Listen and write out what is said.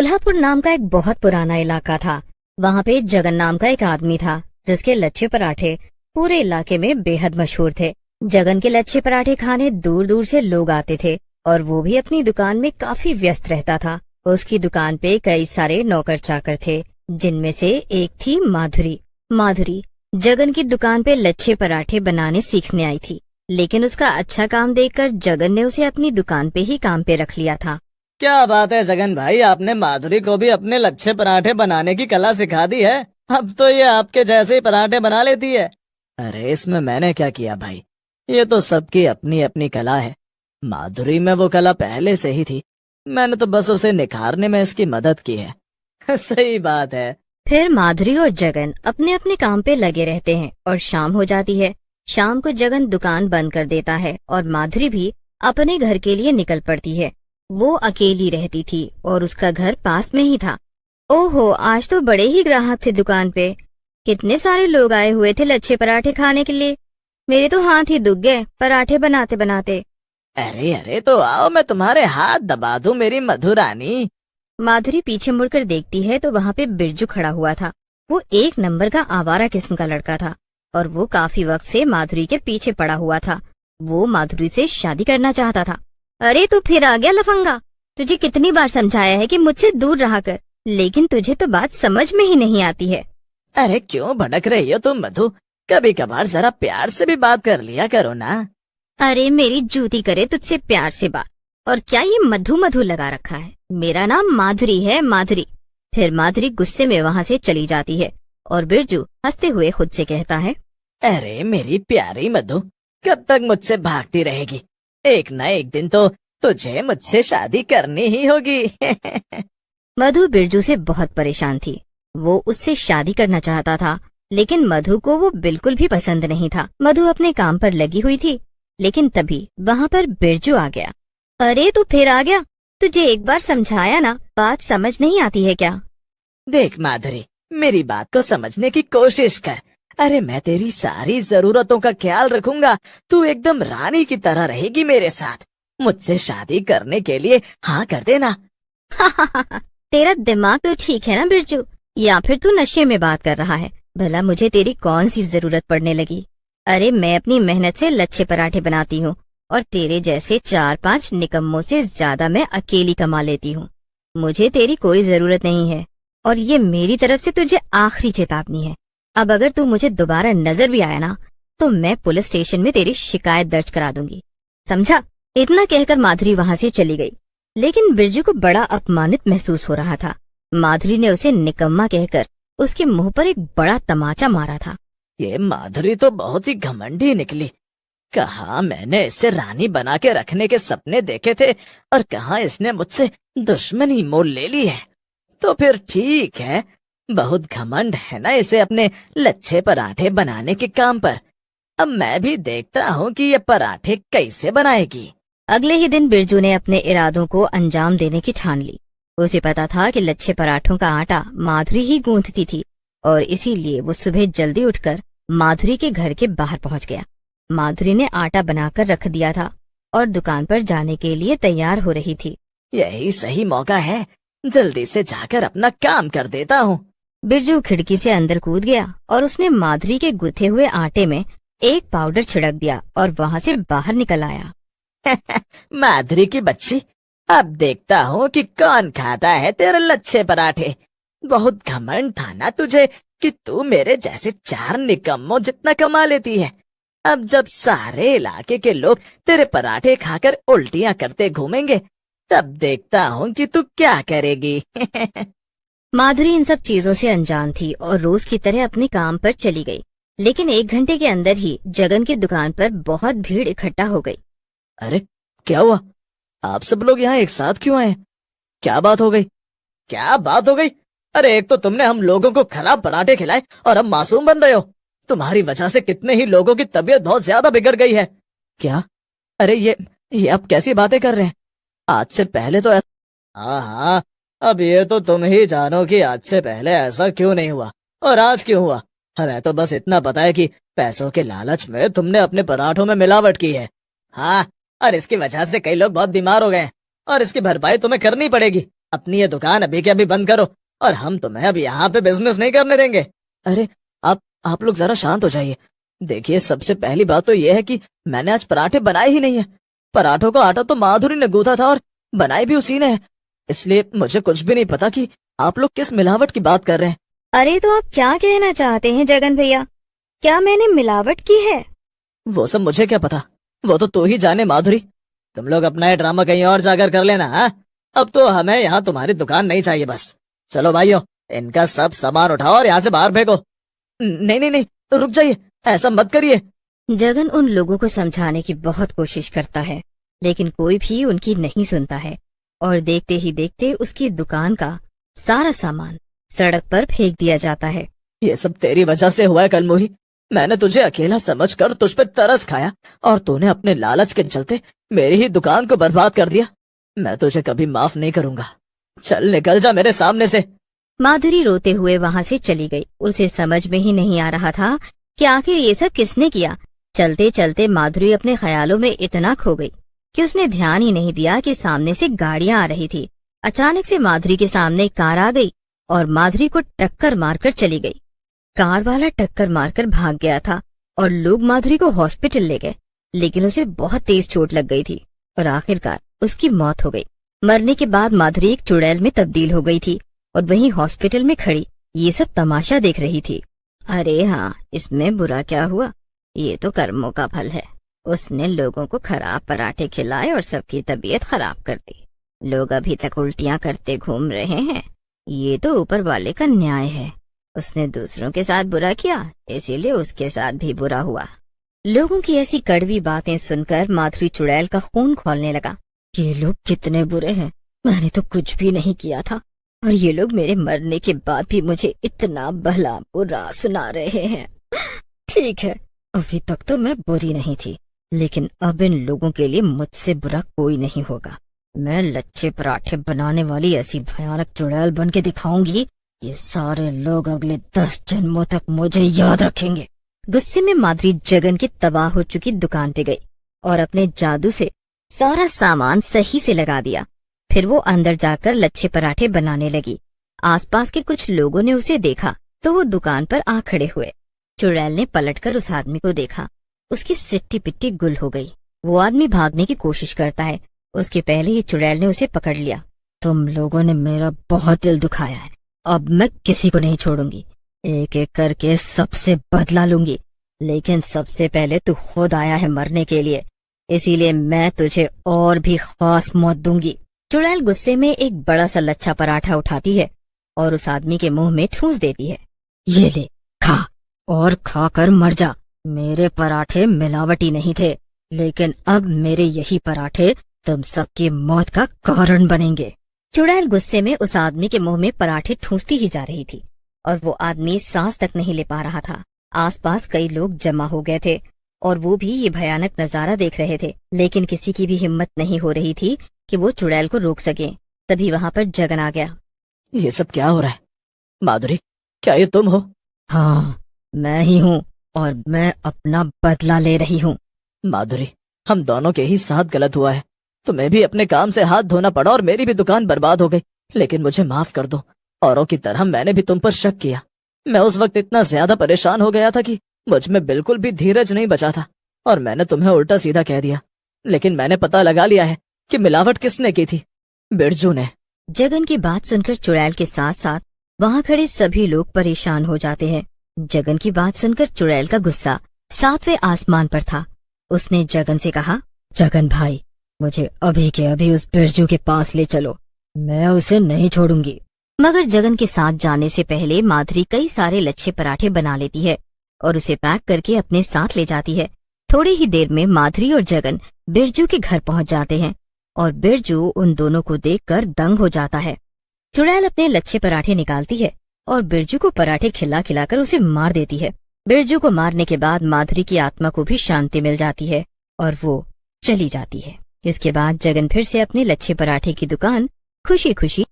कोल्हापुर नाम का एक बहुत पुराना इलाका था। वहाँ पे जगन नाम का एक आदमी था जिसके लच्छे पराठे पूरे इलाके में बेहद मशहूर थे। जगन के लच्छे पराठे खाने दूर दूर से लोग आते थे और वो भी अपनी दुकान में काफी व्यस्त रहता था। उसकी दुकान पे कई सारे नौकर चाकर थे, जिनमें से एक थी माधुरी। माधुरी जगन की दुकान पे लच्छे पराठे बनाने सीखने आई थी, लेकिन उसका अच्छा काम देखकर जगन ने उसे अपनी दुकान पे ही काम पे रख लिया था। क्या बात है जगन भाई, आपने माधुरी को भी अपने लच्छे पराठे बनाने की कला सिखा दी है। अब तो ये आपके जैसे ही पराठे बना लेती है। अरे इसमें मैंने क्या किया भाई, ये तो सबकी अपनी अपनी कला है। माधुरी में वो कला पहले से ही थी, मैंने तो बस उसे निखारने में इसकी मदद की है। सही बात है। फिर माधुरी और जगन अपने अपने काम पे लगे रहते हैं और शाम हो जाती है। शाम को जगन दुकान बंद कर देता है और माधुरी भी अपने घर के लिए निकल पड़ती है। वो अकेली रहती थी और उसका घर पास में ही था। ओहो, आज तो बड़े ही ग्राहक थे दुकान पे। कितने सारे लोग आए हुए थे लच्छे पराठे खाने के लिए। मेरे तो हाथ ही दुख गए पराठे बनाते बनाते। अरे अरे तो आओ, मैं तुम्हारे हाथ दबा दूं मेरी मधुरानी। माधुरी पीछे मुड़कर देखती है तो वहाँ पे बिरजू खड़ा हुआ था। वो एक नंबर का आवारा किस्म का लड़का था और वो काफी वक्त से माधुरी के पीछे पड़ा हुआ था। वो माधुरी से शादी करना चाहता था। अरे तू फिर आ गया लफंगा, तुझे कितनी बार समझाया है कि मुझसे दूर रहा कर, लेकिन तुझे तो बात समझ में ही नहीं आती है। अरे क्यों भड़क रही हो तुम मधु, कभी कभार जरा प्यार से भी बात कर लिया करो ना। अरे मेरी जूती करे तुझसे प्यार से बात, और क्या ये मधु मधु लगा रखा है? मेरा नाम माधुरी है, माधुरी। फिर माधुरी गुस्से में वहाँ से चली जाती है और बिरजू हंसते हुए खुद से कहता है, अरे मेरी प्यारी मधु, कब तक मुझसे भागती रहेगी? एक न एक दिन तो तुझे मुझसे शादी करनी ही होगी। मधु बिरजू से बहुत परेशान थी। वो उससे शादी करना चाहता था, लेकिन मधु को वो बिल्कुल भी पसंद नहीं था। मधु अपने काम पर लगी हुई थी, लेकिन तभी वहाँ पर बिरजू आ गया। अरे तू फिर आ गया, तुझे एक बार समझाया ना, बात समझ नहीं आती है क्या? देख माधुरी, मेरी बात को समझने की कोशिश कर। अरे मैं तेरी सारी जरूरतों का ख्याल रखूंगा, तू एकदम रानी की तरह रहेगी मेरे साथ। मुझसे शादी करने के लिए हाँ कर देना। तेरा दिमाग तो ठीक है ना बिरजू, या फिर तू नशे में बात कर रहा है? भला मुझे तेरी कौन सी जरूरत पड़ने लगी? अरे मैं अपनी मेहनत से लच्छे पराठे बनाती हूँ और तेरे जैसे 4-5 निकम्मों से ज्यादा मैं अकेली कमा लेती हूँ। मुझे तेरी कोई जरूरत नहीं है और ये मेरी तरफ से तुझे आखिरी चेतावनी है। अब अगर तू मुझे दोबारा नजर भी आया ना, तो मैं पुलिस स्टेशन में तेरी शिकायत दर्ज करा दूंगी, समझा? इतना कहकर माधुरी वहाँ से चली गई, लेकिन बिरजू को बड़ा अपमानित महसूस हो रहा था। माधुरी ने उसे निकम्मा कहकर उसके मुंह पर एक बड़ा तमाचा मारा था। ये माधुरी तो बहुत ही घमंडी निकली। कहाँ मैंने इसे रानी बना के रखने के सपने देखे थे और कहाँ इसने मुझसे दुश्मनी मोल ले ली है। तो फिर ठीक है, बहुत घमंड है ना इसे अपने लच्छे पराठे बनाने के काम पर। अब मैं भी देखता हूँ कि ये पराठे कैसे बनाएगी। अगले ही दिन बिरजू ने अपने इरादों को अंजाम देने की ठान ली। उसे पता था कि लच्छे पराठों का आटा माधुरी ही गूंथती थी और इसीलिए वो सुबह जल्दी उठकर माधुरी के घर के बाहर पहुंच गया। माधुरी ने आटा बनाकर रख दिया था और दुकान पर जाने के लिए तैयार हो रही थी। यही सही मौका है, जल्दी से जाकर अपना काम कर देता हूँ। बिरजू खिड़की से अंदर कूद गया और उसने माधुरी के गुथे हुए आटे में एक पाउडर छिड़क दिया और वहाँ से बाहर निकल आया। माधुरी की बच्ची, अब देखता हूँ कि कौन खाता है तेरे लच्छे पराठे। बहुत घमंड था ना तुझे कि तू मेरे जैसे 4 निकम्मों जितना कमा लेती है। अब जब सारे इलाके के लोग तेरे पराठे खाकर उल्टियाँ करते घूमेंगे, तब देखता हूँ कि तू क्या करेगी। माधुरी इन सब चीजों से अनजान थी और रोज की तरह अपने काम पर चली गई, लेकिन 1 घंटे के अंदर ही जगन की दुकान पर बहुत भीड़ इकट्ठा हो गई। अरे क्या हुआ, आप सब लोग यहाँ एक साथ क्यों आए? क्या बात हो गई? क्या बात हो गई? अरे एक तो तुमने हम लोगों को खराब पराठे खिलाए और अब मासूम बन रहे हो। तुम्हारी वजह से कितने ही लोगों की तबीयत बहुत ज्यादा बिगड़ गई है। क्या? अरे ये आप कैसी बातें कर रहे हैं? आज से पहले तो हाँ हाँ, अब ये तो तुम ही जानो कि आज से पहले ऐसा क्यों नहीं हुआ और आज क्यों हुआ। हमें तो बस इतना पता है कि पैसों के लालच में तुमने अपने पराठों में मिलावट की है। हाँ, और इसकी वजह से कई लोग बहुत बीमार हो गए हैं और इसकी भरपाई तुम्हें करनी पड़ेगी। अपनी ये दुकान अभी के अभी बंद करो और हम तुम्हें अब यहाँ पे बिजनेस नहीं करने देंगे। अरे आप लोग जरा शांत हो जाइए। देखिए, सबसे पहली बात तो ये है कि मैंने आज पराठे बनाए ही नहीं है। पराठों का आटा तो माधुरी ने गूंथा था और बनाए भी उसी ने है, इसलिए मुझे कुछ भी नहीं पता कि आप लोग किस मिलावट की बात कर रहे हैं। अरे तो आप क्या कहना चाहते हैं जगन भैया? क्या मैंने मिलावट की है? वो सब मुझे क्या पता, वो तो तू ही जाने माधुरी। तुम लोग अपना ये ड्रामा कहीं और जाकर कर लेना। हाँ, अब तो हमें यहाँ तुम्हारी दुकान नहीं चाहिए बस। चलो भाइयों, इनका सब सामान उठाओ और यहाँ से बाहर फेंको। नहीं नहीं नहीं, रुक जाइए, ऐसा मत करिए। जगन उन लोगों को समझाने की बहुत कोशिश करता है, लेकिन कोई भी उनकी नहीं सुनता है और देखते ही देखते उसकी दुकान का सारा सामान सड़क पर फेंक दिया जाता है। ये सब तेरी वजह से हुआ है कलमुही। मैंने तुझे अकेला समझकर तुझ पे तरस खाया और तूने अपने लालच के चलते मेरी ही दुकान को बर्बाद कर दिया। मैं तुझे कभी माफ नहीं करूंगा। चल निकल जा मेरे सामने से। माधुरी रोते हुए वहाँ से चली गई। उसे समझ में ही नहीं आ रहा था कि आखिर ये सब किसने किया। चलते चलते माधुरी अपने ख्यालों में इतना खो गई कि उसने ध्यान ही नहीं दिया कि सामने से गाड़ियां आ रही थी। अचानक से माधुरी के सामने एक कार आ गई और माधुरी को टक्कर मारकर चली गई। कार वाला टक्कर मारकर भाग गया था और लोग माधुरी को हॉस्पिटल ले गए, लेकिन उसे बहुत तेज चोट लग गई थी और आखिरकार उसकी मौत हो गई। मरने के बाद माधुरी एक चुड़ैल में तब्दील हो गई थी और वहीं हॉस्पिटल में खड़ी ये सब तमाशा देख रही थी। अरे हाँ, इसमें बुरा क्या हुआ? ये तो कर्मों का फल है। उसने लोगों को खराब पराठे खिलाए और सबकी तबीयत खराब कर दी। लोग अभी तक उल्टियां करते घूम रहे हैं। ये तो ऊपर वाले का न्याय है। उसने दूसरों के साथ बुरा किया, इसीलिए उसके साथ भी बुरा हुआ। लोगों की ऐसी कड़वी बातें सुनकर माधुरी चुड़ैल का खून खौलने लगा। ये लोग कितने बुरे हैं, मैंने तो कुछ भी नहीं किया था और ये लोग मेरे मरने के बाद भी मुझे इतना भला बुरा सुना रहे हैं। ठीक है, अभी तक तो मैं बुरी नहीं थी, लेकिन अब इन लोगों के लिए मुझसे बुरा कोई नहीं होगा। मैं लच्छे पराठे बनाने वाली ऐसी भयानक चुड़ैल बन के दिखाऊंगी, ये सारे लोग अगले 10 जन्मों तक मुझे याद रखेंगे। गुस्से में माधुरी जगन की तबाह हो चुकी दुकान पे गई और अपने जादू से सारा सामान सही से लगा दिया। फिर वो अंदर जाकर लच्छे पराठे बनाने लगी। आसपास के कुछ लोगों ने उसे देखा तो वो दुकान पर आ खड़े हुए। चुड़ैल ने पलटकर उस आदमी को देखा। उसकी सिट्टी पिट्टी गुल हो गई। वो आदमी भागने की कोशिश करता है, उसके पहले ही चुड़ैल ने उसे पकड़ लिया। तुम लोगों ने मेरा बहुत दिल दुखाया है, अब मैं किसी को नहीं छोड़ूंगी। एक एक करके सबसे बदला लूंगी, लेकिन सबसे पहले तू खुद आया है मरने के लिए, इसीलिए मैं तुझे और भी खास मौत दूंगी। चुड़ैल गुस्से में एक बड़ा सा लच्छा पराठा उठाती है और उस आदमी के मुंह में ठूंस देती है। ये ले, खा और खाकर मर जा। मेरे पराठे मिलावटी नहीं थे, लेकिन अब मेरे यही पराठे तुम सबकी मौत का कारण बनेंगे। चुड़ैल गुस्से में उस आदमी के मुंह में पराठे ठूंसती ही जा रही थी और वो आदमी सांस तक नहीं ले पा रहा था। आसपास कई लोग जमा हो गए थे और वो भी ये भयानक नजारा देख रहे थे, लेकिन किसी की भी हिम्मत नहीं हो रही थी कि वो चुड़ैल को रोक सके। तभी वहाँ पर जगन आ गया। ये सब क्या हो रहा है? माधुरी, क्या ये तुम हो? हाँ, मैं ही हूँ और मैं अपना बदला ले रही हूँ। माधुरी, हम दोनों के ही साथ गलत हुआ है। तुम्हें भी अपने काम से हाथ धोना पड़ा और मेरी भी दुकान बर्बाद हो गई, लेकिन मुझे माफ कर दो। औरों की तरह मैंने भी तुम पर शक किया। मैं उस वक्त इतना ज्यादा परेशान हो गया था कि मुझ में बिल्कुल भी धीरज नहीं बचा था और मैंने तुम्हें उल्टा सीधा कह दिया। लेकिन मैंने पता लगा लिया है कि मिलावट किसने की थी। बिरजू ने। जगन की बात सुनकर चुड़ैल के साथ साथ वहाँ खड़े सभी लोग परेशान हो जाते हैं। जगन की बात सुनकर चुड़ैल का गुस्सा 7वें आसमान पर था। उसने जगन से कहा, जगन भाई, मुझे अभी के अभी उस बिरजू के पास ले चलो, मैं उसे नहीं छोड़ूंगी। मगर जगन के साथ जाने से पहले माधुरी कई सारे लच्छे पराठे बना लेती है और उसे पैक करके अपने साथ ले जाती है। थोड़ी ही देर में माधुरी और जगन बिरजू के घर पहुंच जाते हैं और बिरजू उन दोनों को देखकर दंग हो जाता है। चुड़ैल अपने लच्छे पराठे निकालती है और बिरजू को पराठे खिला खिलाकर उसे मार देती है। बिरजू को मारने के बाद माधुरी की आत्मा को भी शांति मिल जाती है और वो चली जाती है। इसके बाद जगन फिर से अपने लच्छे पराठे की दुकान खुशी खुशी